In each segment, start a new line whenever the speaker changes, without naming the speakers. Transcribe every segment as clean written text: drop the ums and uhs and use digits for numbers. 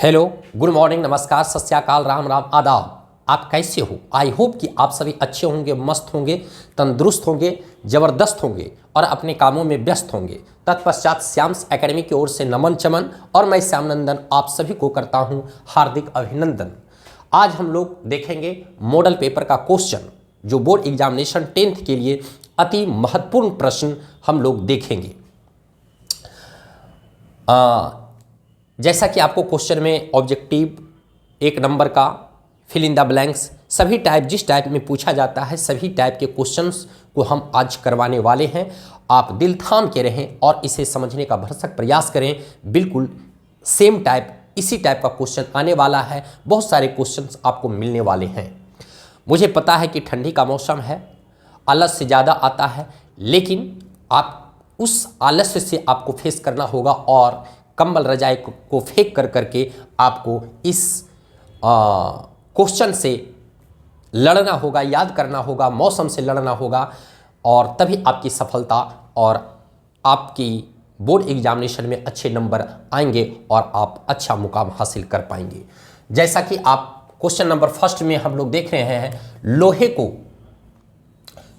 Hello, good morning, नमस्कार, सत श्री अकाल, राम राम, आदाब। आप कैसे हो? आई होप कि आप सभी अच्छे होंगे, मस्त होंगे, तंदुरुस्त होंगे, ज़बरदस्त होंगे और अपने कामों में व्यस्त होंगे। तत्पश्चात श्याम्स एकेडमी की ओर से नमन चमन और मैं श्याम नंदन आप सभी को करता हूं हार्दिक अभिनंदन। आज हम लोग देखेंगे मॉडल पेपर का क्वेश्चन, जो बोर्ड एग्जामिनेशन 10th के लिए अति महत्वपूर्ण प्रश्न हम लोग देखेंगे। जैसा कि आपको क्वेश्चन में ऑब्जेक्टिव, 1 नंबर का, फिल इन द ब्लैंक्स, सभी टाइप जिस टाइप में पूछा जाता है सभी टाइप के क्वेश्चंस को हम आज करवाने वाले हैं। आप दिल थाम के रहें और इसे समझने का भरसक प्रयास करें। बिल्कुल सेम टाइप, इसी टाइप का क्वेश्चन आने वाला है। बहुत सारे क्वेश्चंस आपको मिलने वाले हैं। मुझे पता है कि ठंडी का मौसम है, आलस से ज़्यादा आता है, लेकिन आप उस आलस्य से आपको फेस करना होगा और कंबल रजाई को फेंक कर करके आपको इस क्वेश्चन से लड़ना होगा, याद करना होगा, मौसम से लड़ना होगा और तभी आपकी सफलता और आपकी बोर्ड एग्जामिनेशन में अच्छे नंबर आएंगे और आप अच्छा मुकाम हासिल कर पाएंगे। जैसा कि आप क्वेश्चन नंबर फर्स्ट में हम लोग देख रहे हैं,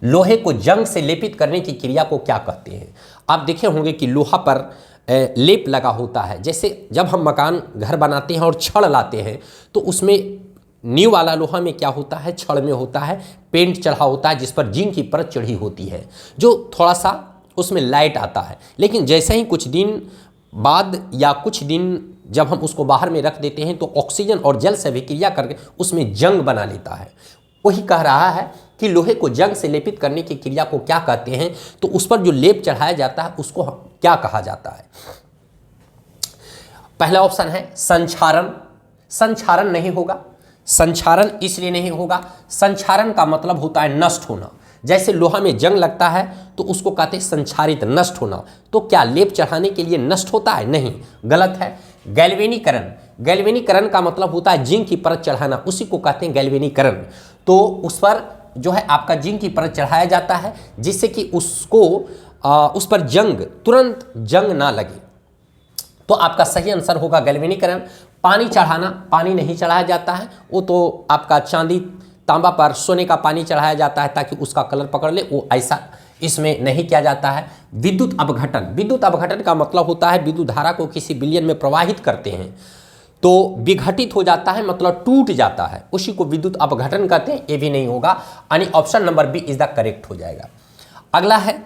लोहे को जंग से लेपित करने की क्रिया को क्या कहते हैं। आप देखे होंगे कि लोहा पर लेप लगा होता है। जैसे जब हम मकान घर बनाते हैं और छड़ लाते हैं तो उसमें नींव वाला लोहा में क्या होता है, छड़ में होता है पेंट चढ़ा होता है जिस पर जिंक की परत चढ़ी होती है, जो थोड़ा सा उसमें लाइट आता है। लेकिन जैसे ही कुछ दिन बाद या कुछ दिन जब हम उसको बाहर में रख देते हैं तो ऑक्सीजन और जल से अभिक्रिया करके उसमें जंग बना लेता है। वही कह रहा है कि लोहे को जंग से लेपित करने की क्रिया को क्या कहते हैं, तो उस पर जो लेप चढ़ाया जाता है उसको क्या कहा जाता है। पहला ऑप्शन है संक्षारण। संक्षारण नहीं होगा। संक्षारण इसलिए नहीं होगा, संक्षारण का मतलब होता है नष्ट होना। जैसे लोहा में जंग लगता है तो उसको कहते हैं संक्षारित, नष्ट होना। तो क्या लेप चढ़ाने के लिए नष्ट होता है? नहीं, गलत है। गैल्वेनीकरण। गैल्वेनीकरण का मतलब होता है जिंक की परत चढ़ाना, उसी को कहते हैं गैल्वेनीकरण। तो उस पर जो है आपका जिंक की परत चढ़ाया जाता है जिससे कि उसको उस पर तुरंत जंग ना लगे। तो आपका सही आंसर होगा गैल्वेनीकरण। पानी चढ़ाना, पानी नहीं चढ़ाया जाता है, वो तो आपका चांदी तांबा पर सोने का पानी चढ़ाया जाता है ताकि उसका कलर पकड़ ले, वो ऐसा इसमें नहीं किया जाता है। विद्युत अपघटन। विद्युत अपघटन का मतलब होता है विद्युत धारा को किसी विलयन में प्रवाहित करते हैं तो विघटित हो जाता है, मतलब टूट जाता है, उसी को विद्युत अपघटन कहते हैं। ये भी नहीं होगा, यानी option number B is the correct हो जाएगा। अगला है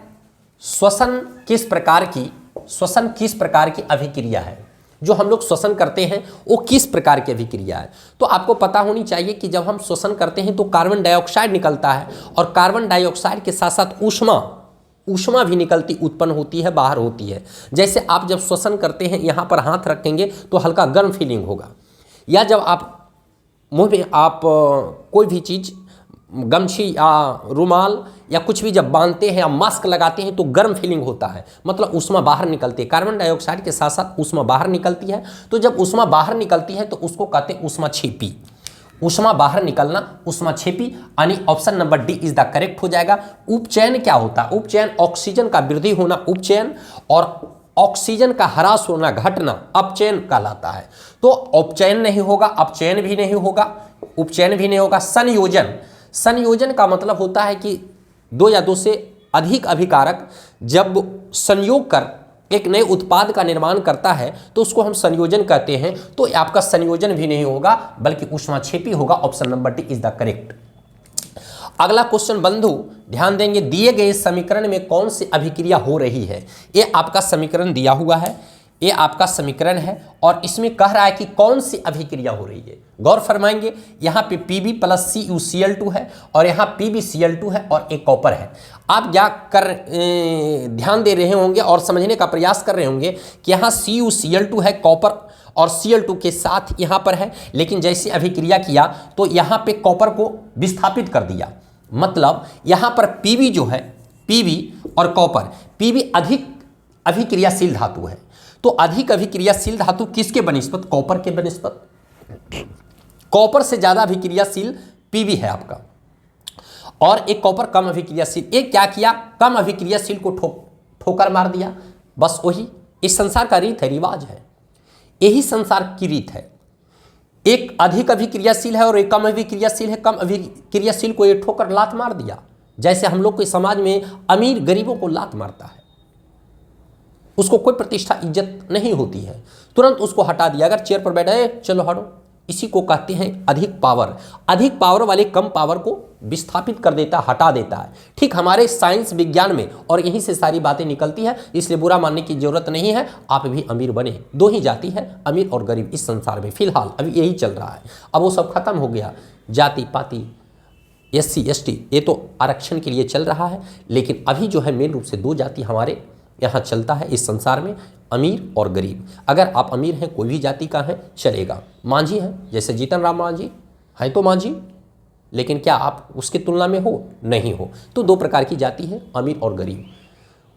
श्वसन किस प्रकार की अभिक्रिया है। जो हम लोग श्वसन करते हैं वो किस प्रकार की अभिक्रिया है, तो आपको पता होनी चाहिए कि जब हम श्वसन करते हैं तो कार्बन डाइऑक्साइड निकलता है और कार्बन डाइऑक्साइड के साथ साथ ऊष्मा भी उत्पन्न होती है, बाहर होती है। जैसे आप जब श्वसन करते हैं यहाँ पर हाथ रखेंगे तो हल्का गर्म फीलिंग होगा, या जब आप मुंह में आप कोई भी चीज़, गमछी या रुमाल या कुछ भी जब बांधते हैं या मास्क लगाते हैं तो गर्म फीलिंग होता है, मतलब ऊष्मा बाहर निकलती है। कार्बन डाइऑक्साइड के साथ साथ ऊष्मा बाहर निकलती है। तो जब ऊष्मा बाहर निकलती है तो उसको कहते हैं ऊष्माक्षेपी। ऊष्मा बाहर निकलना, ऊष्माक्षेपी, यानी option number D is the correct हो जाएगा। उपचयन क्या होता है? उपचयन ऑक्सीजन का वृद्धि होना उपचयन, और ऑक्सीजन का ह्रास होना, घटना, अपचयन कहलाता है। तो उपचयन नहीं होगा, अपचयन भी नहीं होगा, उपचयन भी नहीं होगा। संयोजन। संयोजन का मतलब होता है कि 2 या 2 से अधिक अभिकारक जब संयोग कर एक नए उत्पाद का निर्माण करता है तो उसको हम संयोजन कहते हैं। तो आपका संयोजन भी नहीं होगा बल्कि ऊष्माक्षेपी होगा। Option number D is the correct. अगला क्वेश्चन बंधु ध्यान देंगे, दिए गए समीकरण में कौन सी अभिक्रिया हो रही है। ये आपका समीकरण दिया हुआ है, ये आपका समीकरण है और इसमें कह रहा है कि कौन सी अभिक्रिया हो रही है। गौर फरमाएंगे, यहाँ पे Pb + CuCl2 है और यहाँ PbCl2 है और एक कॉपर है। आप क्या ध्यान दे रहे होंगे और समझने का प्रयास कर रहे होंगे कि यहाँ CuCl2 है, कॉपर और Cl2 के साथ यहाँ पर है, लेकिन जैसे अभिक्रिया किया तो यहाँ पे कॉपर को विस्थापित कर दिया। मतलब यहाँ पर Pb जो है, Pb और कॉपर, Pb अधिक अभिक्रियाशील धातु है। तो अधिक अभिक्रियाशील धातु किसके बनिस्पत? कॉपर के बनिस्पत। कॉपर से ज्यादा अभिक्रियाशील Pb है आपका, और एक कॉपर कम अभिक्रियाशील। एक क्या किया? कम अभिक्रियाशील को ठोकर मार दिया। बस वही इस संसार का रीत है, रिवाज है, यही संसार की रीत है। एक अधिक अभिक्रियाशील है और एक कम अभिक्रियाशील है। कम अभिक्रियाशील को ये ठोकर लात मार दिया, जैसे हम लोग के समाज में अमीर गरीबों को लात मारता है, उसको कोई प्रतिष्ठा इज्जत नहीं होती है, तुरंत उसको हटा दिया। अगर चेयर पर बैठा है चलो हटो, इसी को कहते हैं अधिक पावर। अधिक पावर वाले कम पावर को विस्थापित कर देता, हटा देता है। ठीक हमारे साइंस विज्ञान में और यहीं से सारी बातें निकलती है, इसलिए बुरा मानने की जरूरत नहीं है। आप भी अमीर बने, दो ही जाति है, अमीर और गरीब इस संसार में, फिलहाल अभी यही चल रहा है। अब वो सब खत्म हो गया, जाति पाति SC ST ये तो आरक्षण के लिए चल रहा है, लेकिन अभी जो है मेन रूप से दो जाति हमारे यहाँ चलता है इस संसार में, अमीर और गरीब। अगर आप अमीर हैं, कोई भी जाति का है चलेगा, मांझी हैं जैसे जीतन राम मांझी हैं तो मांझी, लेकिन क्या आप उसकी तुलना में हो? नहीं हो। तो दो प्रकार की जाति है, अमीर और गरीब।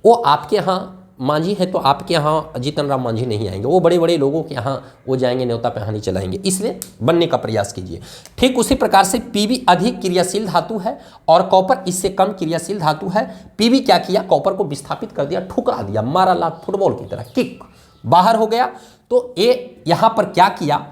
वो आपके यहाँ मांझी है तो आपके यहाँ जीतन राम मांझी नहीं आएंगे, वो बड़े बड़े लोगों के यहाँ वो जाएंगे, न्योता कहानी चलाएंगे, इसलिए बनने का प्रयास कीजिए। ठीक उसी प्रकार से Pb अधिक क्रियाशील धातु है और कॉपर इससे कम क्रियाशील धातु है। Pb क्या किया, कॉपर को विस्थापित कर दिया, ठुकरा दिया, मारा लात फुटबॉल की तरह, किक बाहर हो गया। तो ये यहाँ पर क्या किया,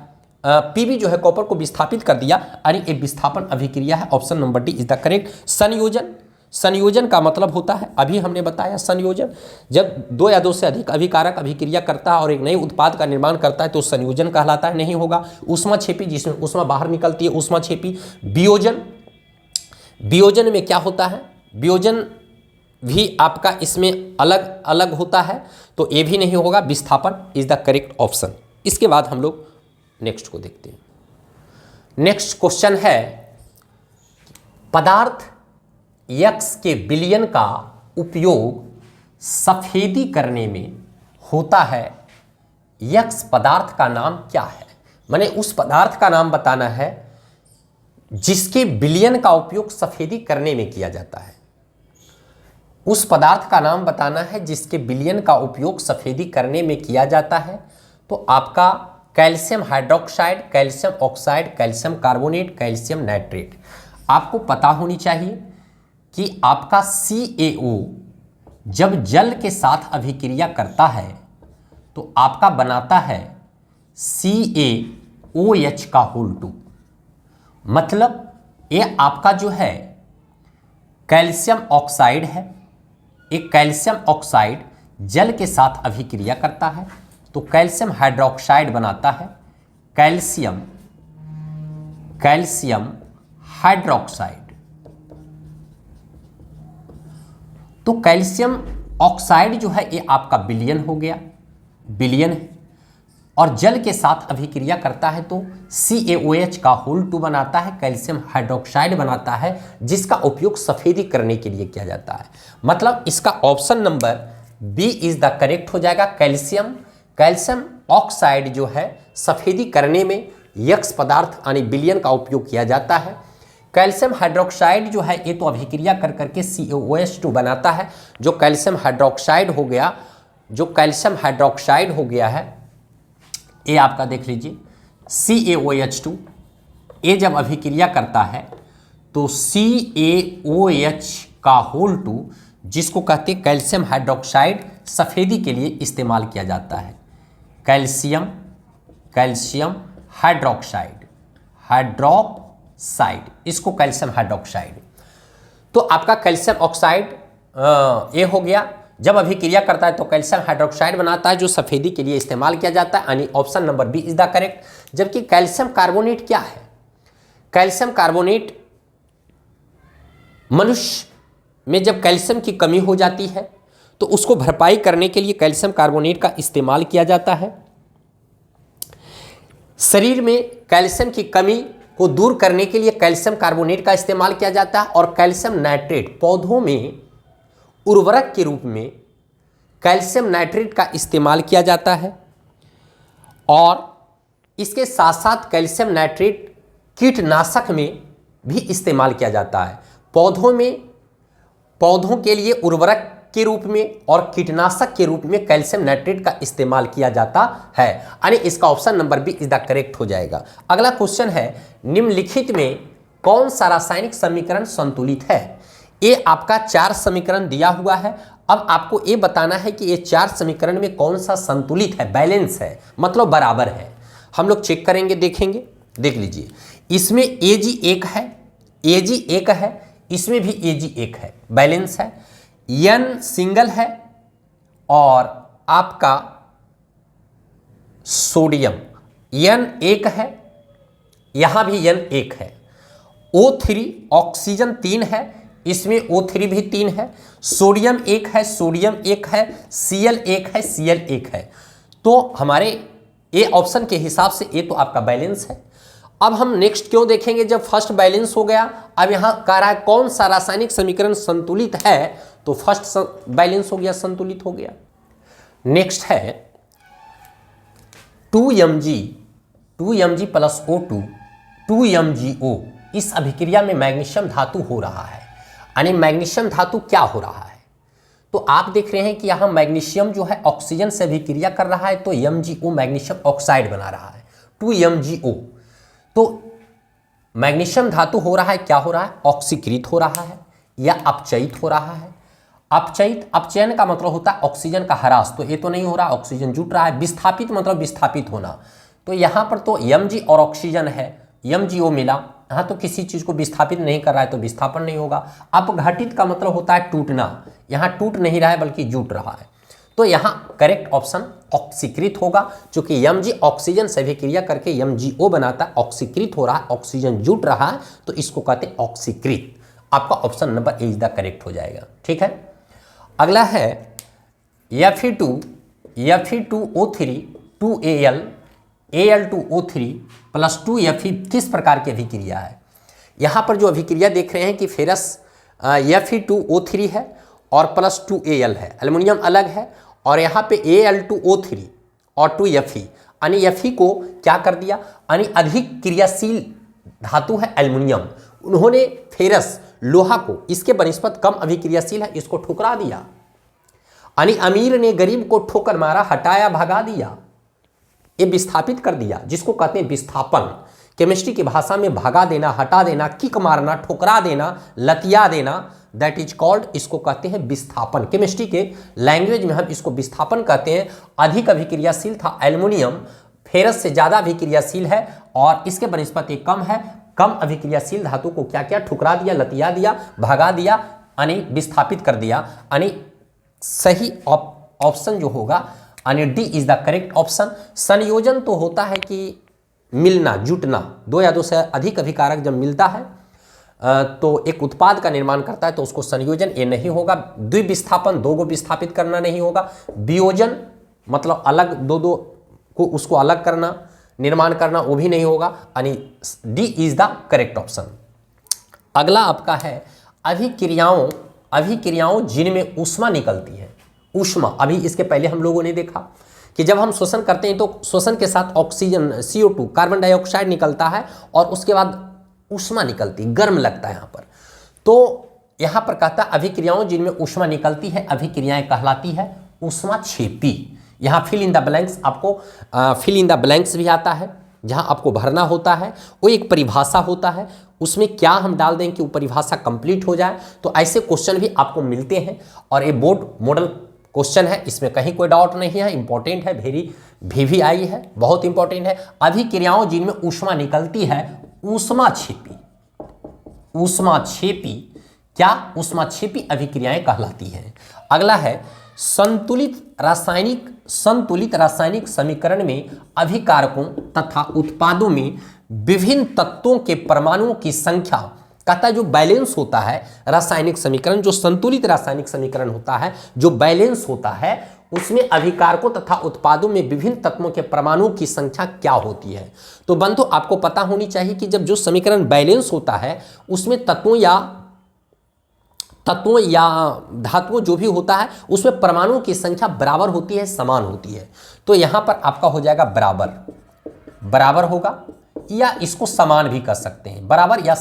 Pb जो है कॉपर को विस्थापित कर दिया, यानी एक विस्थापन अभिक्रिया है। Option number D is the correct. संयोजन, संयोजन का मतलब होता है, अभी हमने बताया संयोजन, जब दो या दो से अधिक अभिकारक अभिक्रिया करता है और एक नए उत्पाद का निर्माण करता है तो संयोजन कहलाता है। नहीं होगा। ऊष्माक्षेपी, जिसमें ऊष्मा बाहर निकलती है, ऊष्माक्षेपी। वियोजन, वियोजन में क्या होता है, वियोजन भी आपका इसमें अलग अलग होता है, तो ये भी नहीं होगा। विस्थापन इज द करेक्ट ऑप्शन। इसके बाद हम लोग नेक्स्ट को देखते हैं। नेक्स्ट क्वेश्चन है, पदार्थ X के विलयन का उपयोग सफेदी करने में होता है। X पदार्थ का नाम क्या है? माने उस पदार्थ का नाम बताना है जिसके विलयन का उपयोग सफेदी करने में किया जाता है। उस पदार्थ का नाम बताना है जिसके विलयन का उपयोग सफेदी करने में किया जाता है। तो आपका calcium hydroxide, calcium oxide, calcium carbonate, calcium nitrate. आपको पता होनी चाहिए कि आपका CaO जब जल के साथ अभिक्रिया करता है तो आपका बनाता है CaOH का होल 2। मतलब ये आपका जो है कैल्शियम ऑक्साइड है, एक कैल्शियम ऑक्साइड जल के साथ अभिक्रिया करता है तो कैल्शियम हाइड्रोक्साइड बनाता है कैल्शियम, कैल्शियम हाइड्रोक्साइड। तो कैल्शियम ऑक्साइड जो है ये आपका विलयन हो गया, विलयन है, और जल के साथ अभिक्रिया करता है तो CaOH का होल 2 बनाता है, कैल्शियम हाइड्रोक्साइड बनाता है, जिसका उपयोग सफेदी करने के लिए किया जाता है। मतलब इसका option number B is the correct हो जाएगा। कैल्शियम, कैल्शियम ऑक्साइड जो है सफेदी करने में X पदार्थ यानी विलयन का उपयोग किया जाता है। कैल्शियम हाइड्रोक्साइड जो है ये तो अभिक्रिया कर करके CaOH2 बनाता है। जो कैल्शियम हाइड्रोक्साइड हो गया, जो कैल्शियम हाइड्रोक्साइड हो गया है ये आपका देख लीजिए CaOH2, ये जब अभिक्रिया करता है तो CaOH का होल 2 जिसको कहते हैं कैल्शियम हाइड्रोक्साइड सफेदी के लिए इस्तेमाल किया जाता है। कैल्शियम, कैल्शियम हाइड्रोक्साइड, हाइड्रोक्साइड, इसको कैल्शियम हाइड्रोक्साइड। तो आपका कैल्शियम ऑक्साइड ये हो गया, जब अभिक्रिया करता है तो कैल्शियम हाइड्रोक्साइड बनाता है जो सफेदी के लिए इस्तेमाल किया जाता है, यानी option number B is the correct. जबकि कैल्शियम कार्बोनेट क्या है? कैल्शियम कार्बोनेट मनुष्य में जब कैल्शियम की कमी हो जाती है तो उसको भरपाई करने के लिए कैल्शियम कार्बोनेट का इस्तेमाल किया जाता है। शरीर में कैल्शियम की कमी को दूर करने के लिए कैल्शियम कार्बोनेट का इस्तेमाल किया जाता है। और कैल्शियम नाइट्रेट, पौधों में उर्वरक के रूप में कैल्शियम नाइट्रेट का इस्तेमाल किया जाता है। और इसके साथ साथ कैल्शियम नाइट्रेट कीटनाशक में भी इस्तेमाल किया जाता है। पौधों में, पौधों के लिए उर्वरक के रूप में और कीटनाशक के रूप में कैल्शियम नाइट्रेट का इस्तेमाल किया जाता है, यानी इसका option number B is the correct हो जाएगा। अगला क्वेश्चन है, निम्नलिखित में कौन सा रासायनिक समीकरण संतुलित है? ये आपका 4 समीकरण दिया हुआ है। अब आपको ये बताना है कि ये 4 समीकरण में कौन सा संतुलित है, बैलेंस है, मतलब बराबर है। हम लोग चेक करेंगे, देखेंगे। देख लीजिए, इसमें Ag1 है, Ag1 है, इसमें भी Ag1 है, बैलेंस है। N सिंगल है और आपका सोडियम N1 है, यहां भी N1 है। O3 ऑक्सीजन 3 है, इसमें O3 भी 3 है। सोडियम 1 है, सोडियम 1 है, Cl1 है, Cl1 है। तो हमारे ए ऑप्शन के हिसाब से ये तो आपका बैलेंस है। अब हम नेक्स्ट क्यों देखेंगे, जब फर्स्ट बैलेंस हो गया, अब यहां कह रहा है कौन सा रासायनिक समीकरण संतुलित है, तो फर्स्ट बैलेंस हो गया, संतुलित हो गया। नेक्स्ट है 2Mg प्लस O2 2MgO। इस अभिक्रिया में मैग्नीशियम धातु हो रहा है, यानी मैग्नीशियम धातु क्या हो रहा है, तो आप देख रहे हैं कि यहाँ मैग्नीशियम जो है ऑक्सीजन से अभिक्रिया कर रहा है, तो MgO मैग्नीशियम ऑक्साइड बना रहा है, 2MgO। तो मैग्नीशियम धातु हो रहा है, क्या हो रहा है, ऑक्सीकृत हो रहा है या अपचयित हो रहा है। अपचयित, अपचयन का मतलब होता है ऑक्सीजन का ह्रास, तो ये तो नहीं हो रहा, ऑक्सीजन जुट रहा है। विस्थापित मतलब विस्थापित होना, तो यहाँ पर तो Mg और ऑक्सीजन है, MgO मिला, यहाँ तो किसी चीज़ को विस्थापित नहीं कर रहा है तो विस्थापन नहीं होगा। अपघटित का मतलब होता है टूटना, यहाँ टूट नहीं रहा है बल्कि जुट रहा है, तो यहाँ करेक्ट ऑप्शन ऑक्सीकृत होगा, क्योंकि Mg ऑक्सीजन से अभिक्रिया करके MgO बनाता है, ऑक्सीकृत हो रहा है, ऑक्सीजन जुट रहा है, तो इसको कहते हैं ऑक्सीकृत। आपका option number A is the correct हो जाएगा। ठीक है, अगला है Fe2O3 2Al Al2O3 plus 2Fe किस प्रकार की अभिक्रिया है। यहाँ पर जो अभिक्रिया देख रहे हैं कि फेरस Fe2O3 है और प्लस 2Al है, एल्युमिनियम अलग है, और यहाँ पे Al2O3 और 2Fe, यानी Fe को क्या कर दिया, यानी अधिक क्रियाशील धातु है एल्युमिनियम, उन्होंने फेरस लोहा को इसके बनिस्पत कम अभिक्रियाशील है, इसको ठुकरा दिया, यानी अमीर ने गरीब को ठोकर मारा, हटाया, भगा दिया, ये विस्थापित कर दिया, जिसको कहते हैं विस्थापन। केमिस्ट्री की भाषा में भगा देना, हटा देना, किक मारना, ठुकरा देना, लतिया देना, दैट इज कॉल्ड, इसको कहते हैं विस्थापन। केमिस्ट्री के लैंग्वेज में हम इसको विस्थापन कहते हैं। अधिक अभिक्रियाशील था एल्युमिनियम, फेरस से ज़्यादा अभिक्रियाशील है और इसके बनिस्पत एक कम है, कम अभिक्रियाशील धातु को क्या किया, ठुकरा दिया, लतिया दिया, भगा दिया, यानी विस्थापित कर दिया, यानी सही ऑप्शन जो होगा यानी D is the correct option. संयोजन तो होता है कि मिलना, जुटना, दो या दो से अधिक अभिकारक जब मिलता है तो एक उत्पाद का निर्माण करता है, तो उसको संयोजन ये नहीं होगा। द्विविस्थापन, दो को विस्थापित करना नहीं होगा। वियोजन मतलब अलग दो को उसको अलग करना, निर्माण करना, वो भी नहीं होगा, यानी D is the correct option. अगला आपका है अभिक्रियाओं जिनमें ऊष्मा निकलती है। ऊष्मा, अभी इसके पहले हम लोगों ने देखा कि जब हम श्वसन करते हैं तो श्वसन के साथ ऑक्सीजन CO2 कार्बन डाइऑक्साइड निकलता है और उसके बाद ऊष्मा निकलती, गर्म लगता है यहाँ पर। तो यहाँ पर कहता है अभिक्रियाओं जिनमें ऊष्मा निकलती है, अभिक्रियाएं कहलाती है ऊष्माक्षेपी। यहाँ फिल इन द ब्लैंक्स, आपको फिल इन द ब्लैंक्स भी आता है, जहाँ आपको भरना होता है, वो एक परिभाषा होता है, उसमें क्या हम डाल दें कि वो परिभाषा कंप्लीट हो जाए। तो ऐसे क्वेश्चन भी आपको मिलते हैं और ये बोर्ड मॉडल क्वेश्चन है, इसमें कहीं कोई डाउट नहीं है, इंपॉर्टेंट है, भी आई है, बहुत इंपॉर्टेंट है। अभिक्रियाओं जिनमें ऊष्मा निकलती है, ऊष्माक्षेपी क्या, ऊष्माक्षेपी अभिक्रियाएं कहलाती हैं। अगला है संतुलित रासायनिक समीकरण में अभिकारकों तथा उत्पादों में विभिन्न तत्वों के परमाणुओं की संख्या, कहता है जो बैलेंस होता है रासायनिक समीकरण, जो संतुलित रासायनिक समीकरण होता है, जो बैलेंस होता है, उसमें अभिकारकों तथा उत्पादों में विभिन्न तत्वों के परमाणुओं की संख्या क्या होती है। तो बंधु आपको पता होनी चाहिए कि जब जो समीकरण बैलेंस होता है उसमें तत्वों या धातुओं जो भी होता है उसमें परमाणुओं की संख्या बराबर होती है, समान होती है। तो यहाँ पर आपका हो जाएगा बराबर होगा, या इसको समान भी कर सकते हैं, बराबर या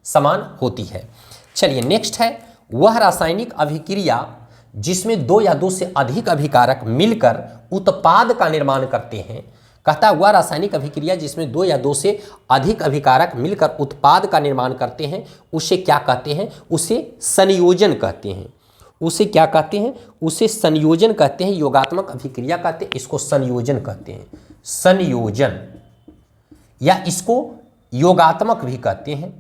समान होती है। चलिए नेक्स्ट है वह रासायनिक अभिक्रिया जिसमें दो या दो से अधिक अभिकारक मिलकर उत्पाद का निर्माण करते हैं। कहता है वह रासायनिक अभिक्रिया जिसमें दो या दो से अधिक अभिकारक मिलकर उत्पाद का निर्माण करते हैं, उसे क्या कहते हैं, उसे संयोजन कहते हैं। उसे क्या कहते हैं, उसे संयोजन कहते हैं, योगात्मक अभिक्रिया कहते हैं, इसको संयोजन कहते हैं। संयोजन या इसको योगात्मक भी कहते हैं,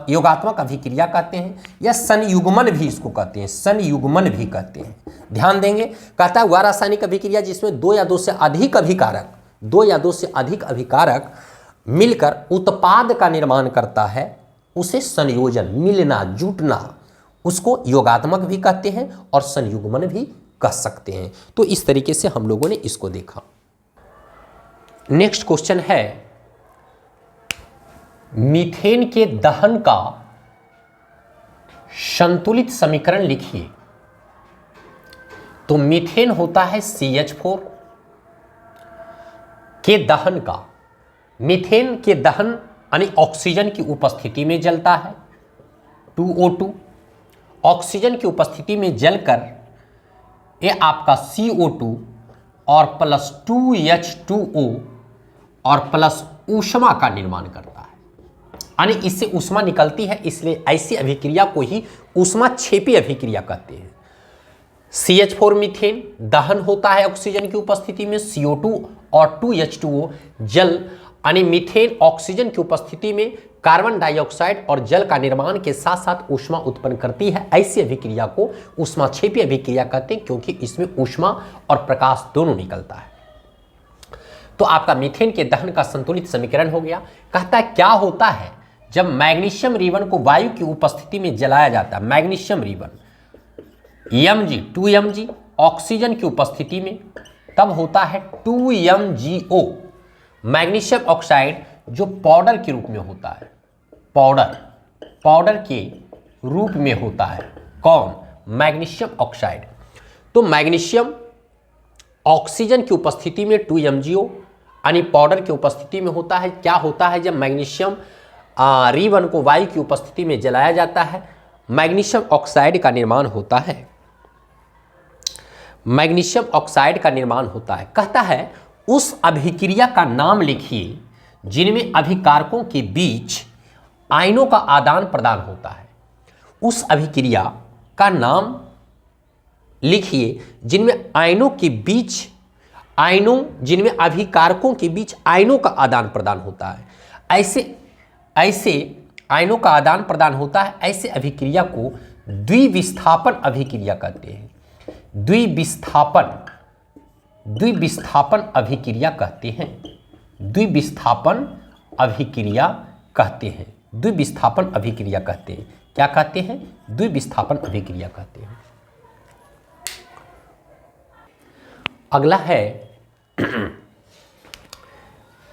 योगात्मक अभिक्रिया कहते हैं, या संयुग्मन भी इसको कहते हैं, संयुग्मन भी कहते हैं। ध्यान देंगे, कहता है वह रासायनिक अभिक्रिया जिसमें दो या दो से अधिक अभिकारक मिलकर उत्पाद का निर्माण करता है, उसे संयोजन, मिलना, जुटना, उसको योगात्मक भी कहते हैं और संयुग्मन भी कह सकते हैं। तो इस तरीके से हम लोगों ने इसको देखा। नेक्स्ट क्वेश्चन है, मीथेन के दहन का संतुलित समीकरण लिखिए। तो मीथेन होता है CH4 के दहन का, मीथेन के दहन यानी ऑक्सीजन की उपस्थिति में जलता है 2O2, ऑक्सीजन की उपस्थिति में जलकर ये आपका CO2 और प्लस 2H2O और प्लस ऊष्मा का निर्माण करता है, यानी इससे ऊष्मा निकलती है, इसलिए ऐसी अभिक्रिया को ही ऊष्माक्षेपी अभिक्रिया कहते हैं। CH4 मीथेन दहन होता है ऑक्सीजन की उपस्थिति में, CO2 और 2H2O जल, यानी मीथेन ऑक्सीजन की उपस्थिति में कार्बन डाइऑक्साइड और जल का निर्माण के साथ साथ ऊष्मा उत्पन्न करती है। ऐसी अभिक्रिया को ऊष्माक्षेपी अभिक्रिया कहते हैं, क्योंकि इसमें ऊष्मा और प्रकाश दोनों निकलता है। तो आपका मीथेन के दहन का संतुलित समीकरण हो गया। कहता है क्या होता है जब मैग्नीशियम रिबन को वायु की उपस्थिति में जलाया जाता है, magnesium ribbon Mg 2Mg oxygen की उपस्थिति में, तब होता है 2MgO, मैग्नीशियम ऑक्साइड जो पाउडर के रूप में होता है, पाउडर के रूप में होता है। कौन? Magnesium oxide. तो मैग्नीशियम ऑक्सीजन की उपस्थिति में 2MgO यानी पाउडर की उपस्थिति में होता है। क्या होता है जब मैग्नीशियम रिबन को वायु की उपस्थिति में जलाया जाता है, मैग्नीशियम ऑक्साइड का निर्माण होता है, मैग्नीशियम ऑक्साइड का निर्माण होता है। कहता है उस अभिक्रिया का नाम लिखिए जिनमें अभिकारकों के बीच आयनों का आदान प्रदान होता है। उस अभिक्रिया का नाम लिखिए जिनमें जिनमें अभिकारकों के बीच आयनों का आदान प्रदान होता है। ऐसे आयनों का आदान प्रदान होता है, ऐसे अभिक्रिया को द्विविस्थापन अभिक्रिया कहते हैं। द्विविस्थापन अभिक्रिया कहते हैं, द्विविस्थापन अभिक्रिया कहते हैं, द्विविस्थापन अभिक्रिया कहते हैं। क्या कहते हैं? द्विविस्थापन अभिक्रिया कहते हैं। अगला है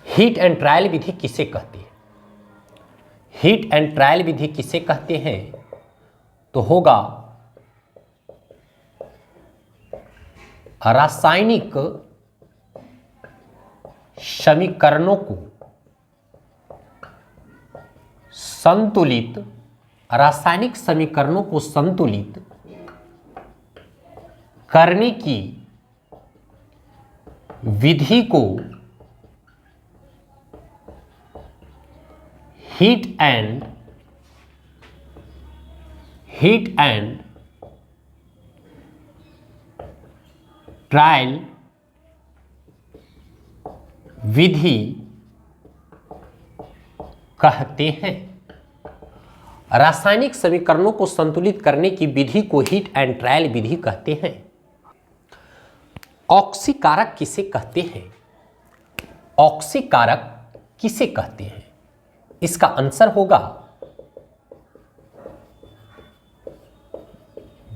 हीट एंड ट्रायल विधि किसे कहते हैं? हीट एंड ट्रायल विधि किसे कहते हैं? तो होगा रासायनिक समीकरणों को संतुलित, रासायनिक समीकरणों को संतुलित करने की विधि को हीट एंड ट्रायल विधि कहते हैं। रासायनिक समीकरणों को संतुलित करने की विधि को हीट एंड ट्रायल विधि कहते हैं। ऑक्सीकारक किसे कहते हैं? ऑक्सीकारक किसे कहते हैं? इसका आंसर होगा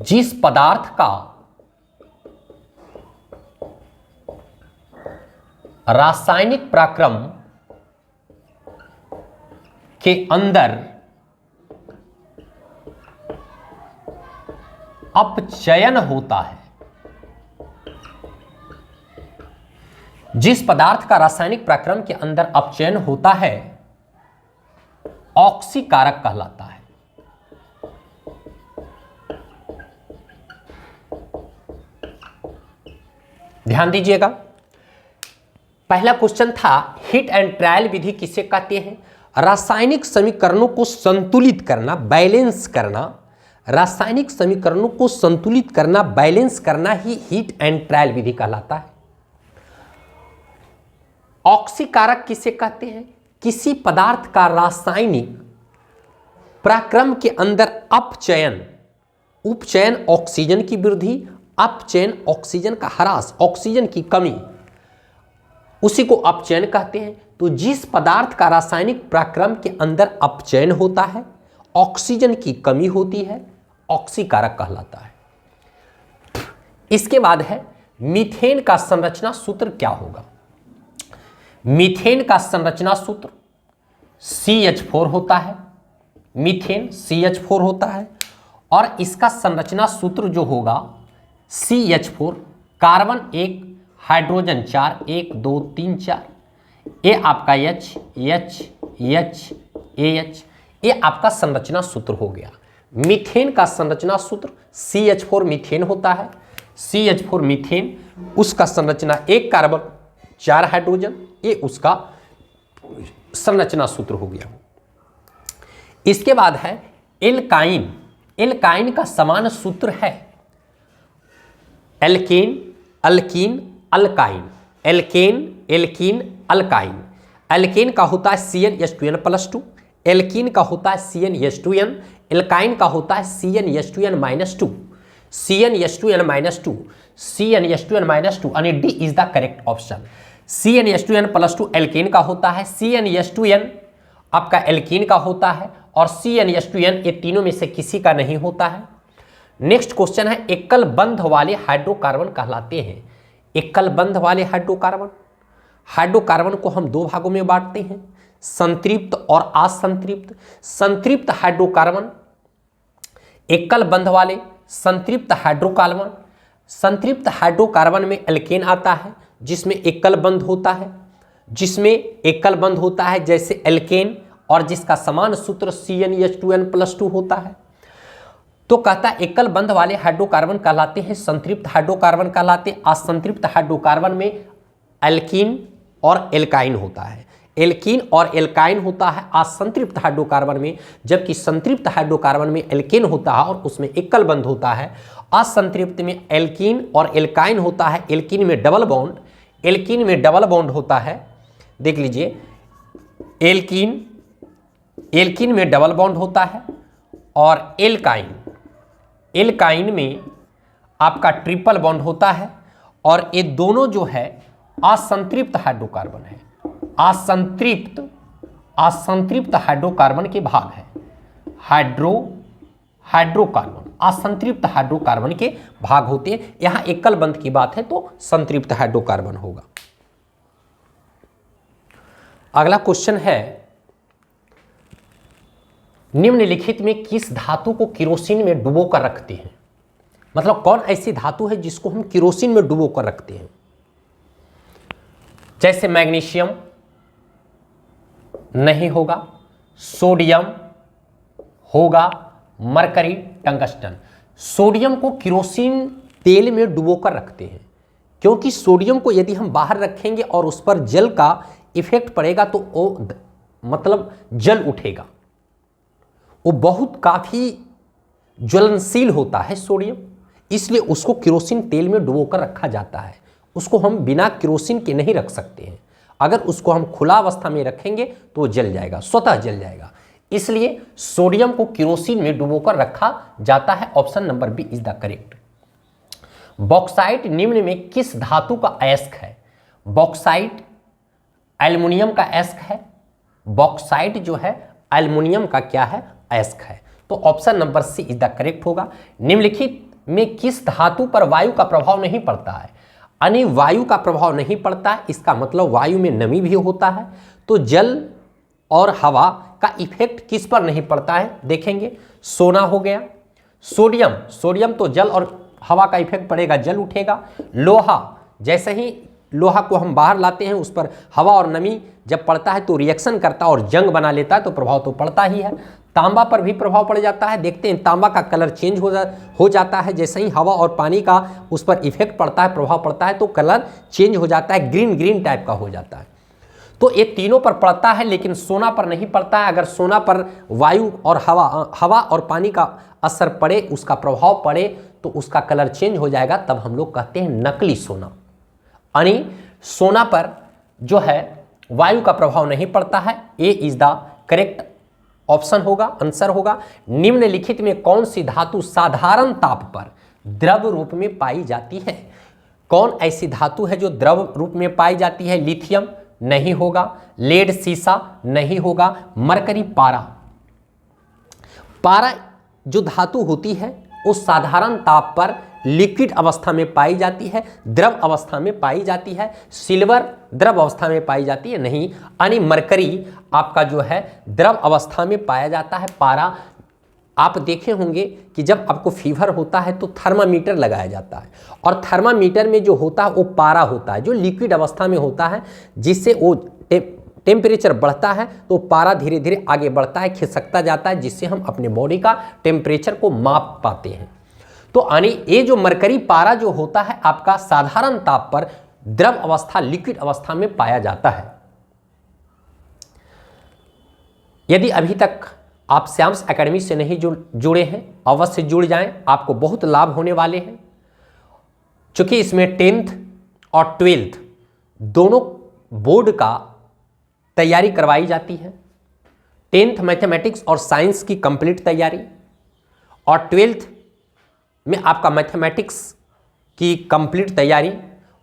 जिस पदार्थ का रासायनिक प्रक्रम के अंदर अपचयन होता है, जिस पदार्थ का रासायनिक प्रक्रम के अंदर अपचयन होता है ऑक्सीकारक कहलाता है। ध्यान दीजिएगा, पहला क्वेश्चन था हीट एंड ट्रायल विधि किसे कहते हैं? रासायनिक समीकरणों को संतुलित करना, बैलेंस करना, रासायनिक समीकरणों को संतुलित करना, बैलेंस करना ही हीट एंड ट्रायल विधि कहलाता है। ऑक्सीकारक किसे कहते हैं? किसी पदार्थ का रासायनिक प्रक्रम के अंदर अपचयन, उपचयन ऑक्सीजन की वृद्धि, अपचयन ऑक्सीजन का ह्रास, ऑक्सीजन की कमी, उसी को अपचयन कहते हैं। तो जिस पदार्थ का रासायनिक प्रक्रम के अंदर अपचयन होता है, ऑक्सीजन की कमी होती है, ऑक्सीकारक कहलाता है। इसके बाद है मीथेन का संरचना सूत्र क्या होगा? मीथेन का संरचना सूत्र CH4 होता है, मीथेन CH4 होता है, और इसका संरचना सूत्र जो होगा CH4, कार्बन 1, हाइड्रोजन 4, 1 2 3 4, ये आपका H AH, ये आपका संरचना सूत्र हो गया। मीथेन का संरचना सूत्र CH4 मीथेन होता है, CH4 मीथेन, उसका संरचना 1 कार्बन 4 हाइड्रोजन, ये उसका संरचना सूत्र हो गया। इसके बाद है एल्काइन। एल्काइन का समान सूत्र है alkane, alkene, alkyne, alkane, alkene, alkyne. Alkane का होता है CnH2n+2, एल्कीन का होता है CnH2n, एल्काइन का होता है CnH2n-2, CnH2n-2, CnH2n-2, यानी D is the correct option. CnH2n+2 alkane का होता है, CnH2n आपका एल्कीन का होता है, और CnH2n ये तीनों में से किसी का नहीं होता है। नेक्स्ट क्वेश्चन है एकल बंध वाले हाइड्रोकार्बन कहलाते हैं। एकल बंध वाले हाइड्रोकार्बन, हाइड्रोकार्बन को हम दो भागों में बांटते हैं, संतृप्त और असंतृप्त। संतृप्त हाइड्रोकार्बन, एकल बंध वाले संतृप्त हाइड्रोकार्बन, संतृप्त हाइड्रोकार्बन में एल्केन आता है जिसमें एकल बंध होता है, जिसमें एकल बंध होता है जैसे एल्केन, और जिसका समान सूत्र CnH2n+2 होता है। तो कहता है एकल बंध वाले हाइड्रोकार्बन कहलाते हैं संतृप्त हाइड्रोकार्बन कहलाते हैं। असंतृप्त हाइड्रोकार्बन में एल्कीन और एल्काइन होता है, एल्कीन और एल्काइन होता है असंतृप्त हाइड्रोकार्बन में, जबकि संतृप्त हाइड्रोकार्बन में एल्केन होता है और उसमें एकल बंध होता है। असंतृप्त में एल्कीन और एल्काइन होता है, एल्कीन में डबल बॉन्ड, एल्कीन में डबल बॉन्ड होता है, देख लीजिए एल्कीन, एल्कीन में डबल बॉन्ड होता है, और एल्काइन, एल्काइन में आपका ट्रिपल बॉन्ड होता है। और ये दोनों जो है असंतृप्त हाइड्रोकार्बन है, असंतृप्त हाइड्रोकार्बन के भाग है। हाइड्रोकार्बन असंतृप्त हाइड्रोकार्बन के भाग होते हैं। यहां एकल बंध की बात है तो संतृप्त हाइड्रोकार्बन होगा। अगला क्वेश्चन है निम्नलिखित में किस धातु को केरोसिन में डुबो कर रखते हैं? मतलब कौन ऐसी धातु है जिसको हम केरोसिन में डुबो कर रखते हैं? जैसे मैग्नीशियम नहीं होगा, सोडियम होगा, मरकरी, टंगस्टन। सोडियम को केरोसिन तेल में डुबो कर रखते हैं क्योंकि सोडियम को यदि हम बाहर रखेंगे और उस पर जल का इफेक्ट पड़ेगा तो वो मतलब जल उठेगा, वो बहुत काफ़ी ज्वलनशील होता है सोडियम, इसलिए उसको केरोसिन तेल में डुबो कर रखा जाता है। उसको हम बिना केरोसिन के नहीं रख सकते हैं। अगर उसको हम खुला अवस्था में रखेंगे तो वो जल जाएगा, स्वतः जल जाएगा। इसलिए सोडियम को केरोसिन में डुबो कर रखा जाता है। Option number B is the correct. Bauxite निम्न में किस धातु का अयस्क है? बॉक्साइट एल्युमिनियम का अयस्क है। बॉक्साइट जो है एल्युमिनियम का क्या है? अयस्क है। तो option number C is the correct होगा। निम्नलिखित में किस धातु पर वायु का प्रभाव नहीं पड़ता है? यानी वायु का प्रभाव नहीं पड़ता है, इसका मतलब वायु में नमी भी होता है। तो जल और हवा का इफेक्ट किस पर नहीं पड़ता है? देखेंगे, सोना हो गया, सोडियम, सोडियम तो जल और हवा का इफेक्ट पड़ेगा, जल उठेगा। लोहा, जैसे ही लोहा को हम बाहर लाते हैं उस पर हवा और नमी जब पड़ता है तो रिएक्शन करता है और जंग बना लेता है, तो प्रभाव तो पड़ता ही है। तांबा पर भी प्रभाव पड़ जाता है। देखते हैं तांबा का कलर चेंज हो जाता है जैसे ही हवा और पानी का उस पर इफेक्ट पड़ता है, प्रभाव पड़ता है तो कलर चेंज हो जाता है, ग्रीन ग्रीन टाइप का हो जाता है। तो ये तीनों पर पड़ता है लेकिन सोना पर नहीं पड़ता है। अगर सोना पर वायु और हवा और पानी का असर पड़े, उसका प्रभाव पड़े तो उसका कलर चेंज हो जाएगा, तब हम लोग कहते हैं नकली सोना। यानी सोना पर जो है वायु का प्रभाव नहीं पड़ता है। ए इज द करेक्ट ऑप्शन होगा, आंसर होगा। निम्नलिखित में कौन सी धातु साधारण ताप पर द्रव रूप में पाई जाती है? कौन ऐसी धातु है जो द्रव रूप में पाई जाती है? लिथियम नहीं होगा, लेड सीसा नहीं होगा, मरकरी पारा। पारा जो धातु होती है वो साधारण ताप पर लिक्विड अवस्था में पाई जाती है, द्रव अवस्था में पाई जाती है। सिल्वर द्रव अवस्था में पाई जाती है नहीं, यानी मरकरी आपका जो है द्रव अवस्था में पाया जाता है। पारा आप देखे होंगे कि जब आपको फीवर होता है तो थर्मामीटर लगाया जाता है, और थर्मामीटर में जो होता है वो पारा होता है जो लिक्विड अवस्था में होता है, जिससे वो टेम्परेचर बढ़ता है तो पारा धीरे धीरे आगे बढ़ता है, खिसकता जाता है, जिससे हम अपने बॉडी का टेम्परेचर को माप पाते हैं। तो यानी ये जो मरकरी पारा जो होता है आपका साधारण ताप पर द्रव अवस्था लिक्विड अवस्था में पाया जाता है। यदि अभी तक आप श्याम्स एकेडमी से नहीं जुड़े हैं, अवश्य जुड़ जाएं, आपको बहुत लाभ होने वाले हैं। चूंकि इसमें 10th और 12th दोनों बोर्ड का तैयारी करवाई जाती है। 10th मैथमेटिक्स और साइंस की कंप्लीट तैयारी, और 12th में आपका मैथमेटिक्स की कंप्लीट तैयारी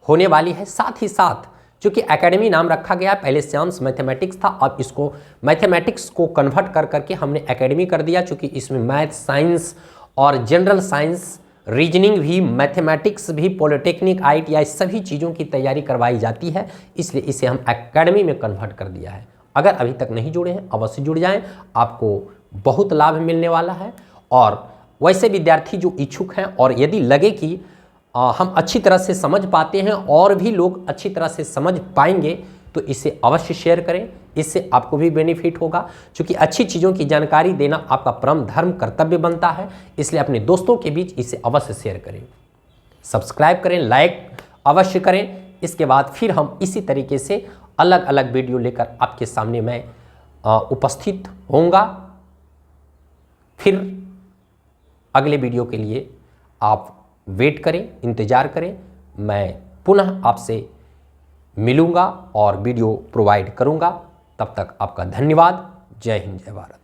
होने वाली है। साथ ही साथ चूँकि एकेडमी नाम रखा गया, पहले श्याम्स मैथमेटिक्स था, अब इसको मैथमेटिक्स को कन्वर्ट कर करके हमने एकेडमी कर दिया। चूँकि इसमें मैथ, साइंस और जनरल साइंस, रीजनिंग भी, मैथमेटिक्स भी, पॉलिटेक्निक, ITI सभी चीज़ों की तैयारी करवाई जाती है, इसलिए इसे हम एकेडमी में कन्वर्ट कर दिया है। अगर अभी तक नहीं जुड़े हैं अवश्य जुड़ जाएं, आपको बहुत लाभ मिलने वाला है। और वैसे विद्यार्थी जो इच्छुक हैं और यदि लगे कि हम अच्छी तरह से समझ पाते हैं और भी लोग अच्छी तरह से समझ पाएंगे, तो इसे अवश्य शेयर करें, इससे आपको भी बेनिफिट होगा। क्योंकि अच्छी चीज़ों की जानकारी देना आपका परम धर्म कर्तव्य बनता है, इसलिए अपने दोस्तों के बीच इसे अवश्य शेयर करें, सब्सक्राइब करें, लाइक अवश्य करें। इसके बाद फिर हम इसी तरीके से अलग अलग वीडियो लेकर आपके सामने मैं उपस्थित होऊंगा। फिर अगले वीडियो के लिए आप वेट करें, इंतज़ार करें, मैं पुनः आपसे मिलूंगा और वीडियो प्रोवाइड करूंगा। तब तक आपका धन्यवाद। जय हिंद, जय भारत।